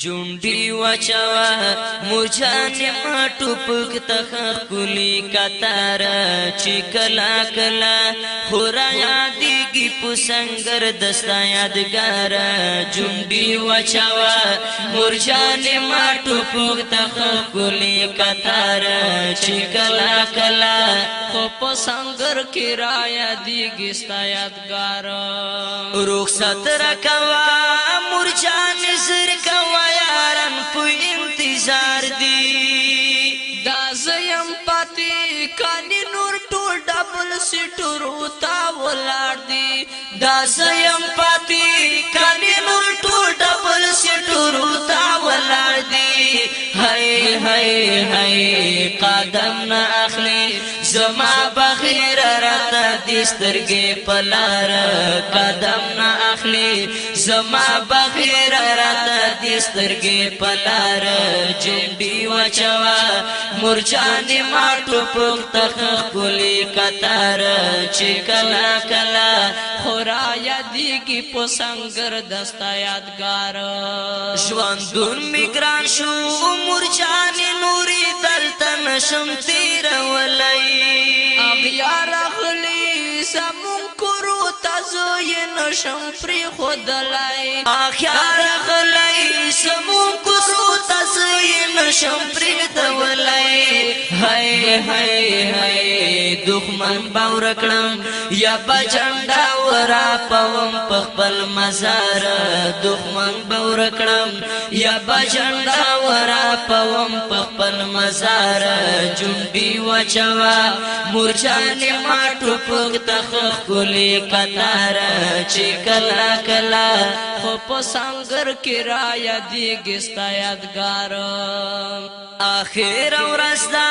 جونډي واچوا مرجانې ما ټوپک تخ کلی کتار چې کلا کلا خورا یادېږي په سنگر دستا یادګار جونډي واچوا مرجانې ما ټوپک تخ کلی کتار چې کلا کلا خو په سنگر کې را یادېږي ستا یادګار رخصت راکوا مرجانې زر کوا یاران په انتظار دی دا زیم پاتې کانی نور ټول ډبل سیټر وتا ولاړ دی دا زیم پاتې کانی نور ټول ډبل سیټر وتا ولاړ دی هاي هاي هاي قدم نه اخلي زما بغیر راته دسترګې پلار قدم نه اخلي زما بغیر راته دسترګې پلار جونډي واچوا مرجانې ما ټوپک تخ کلی کتار چې کلا کلا خورا یادېږي په سنگر دستا یادګار ژوندون می ګران شو مرجانې نورې دلته نشم تېرولی اغیار اغلی زمون کرو تازو یې نشم پرېښودلی اغیار اغلی زمون کرو تازو یې نشم پرېښودلی هی هی هی دښمن به ورکړم یا به جنډا وراپوم په خپل مزار دښمن به ورکړم یا به جنډا وراپوم په خپل مزار جونډي واچوا مرجانې ما ټوپک تخ کلی کتار چې کلا کلا خو په سنگر کې را یادېږي ستا یادګار آخر ورځ دا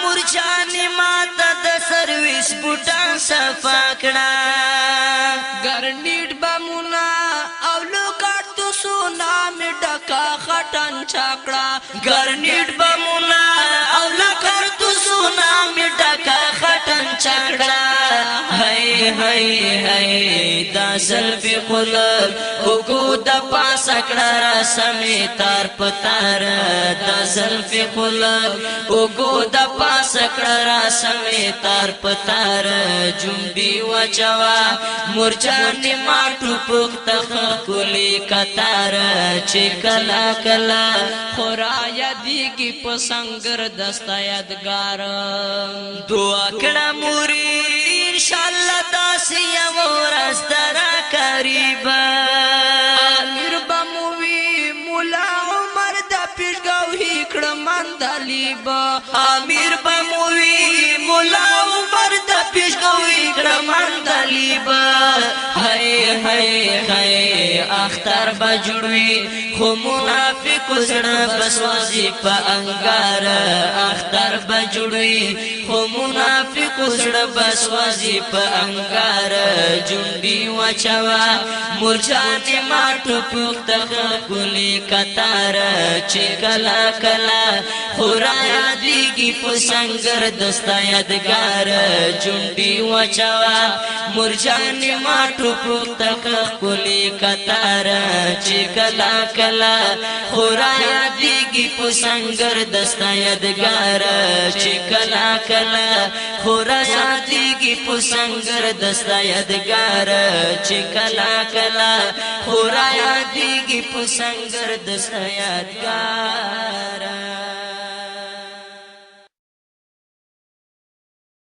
مرجانې ما ته د سرویس بوټان صفا کړه ګرنیټ بمونه او لوکارتوسونه مې ډکا خټن چاکړه ګرنیټ بمونه او لوکارتوسونه مې ډکا خټن چاکړه هی هی هی دا زلفې خلل وګو د پاسه کړه رسمې تار پتار دا زلفې خلل وګو د پاسه کړه رسمې تار پتار جونډي واچوا مرجانې ما ټوپک تخ کلی کتار چې کلا کلا خورا یادېږي په سنگر دستا یادګار دعا کړه مورې انشاءالله داسې یوه ورځ درا قریبه امیر به مو وي ملا عمر د پیشګوهي کړه مندلیبه امیر به مو وي ملا عمر د پیشګوهي کړه مندلیبه هی هی هی اختر به جوړوي خو منافق زړه بسوځي په انګار اختر به جوړوي خو منافق زړه بسوځي په انګار جونډي واچوا مرجانې ما ټوپک تخ کلی کتار چې کلا کلا خورا یادېږي په سنگر دستا یادګار جونډي واچوا مرجانې ما ټوپک تخ کلی کتار چې کلا کلا خورا یادېږي په سنگر دستا یادګار چې کلا کلا خورا یادېږي په سنگر دستا یادګار چې کلا کلا خورا یادېږي په سنگر دستا یادګار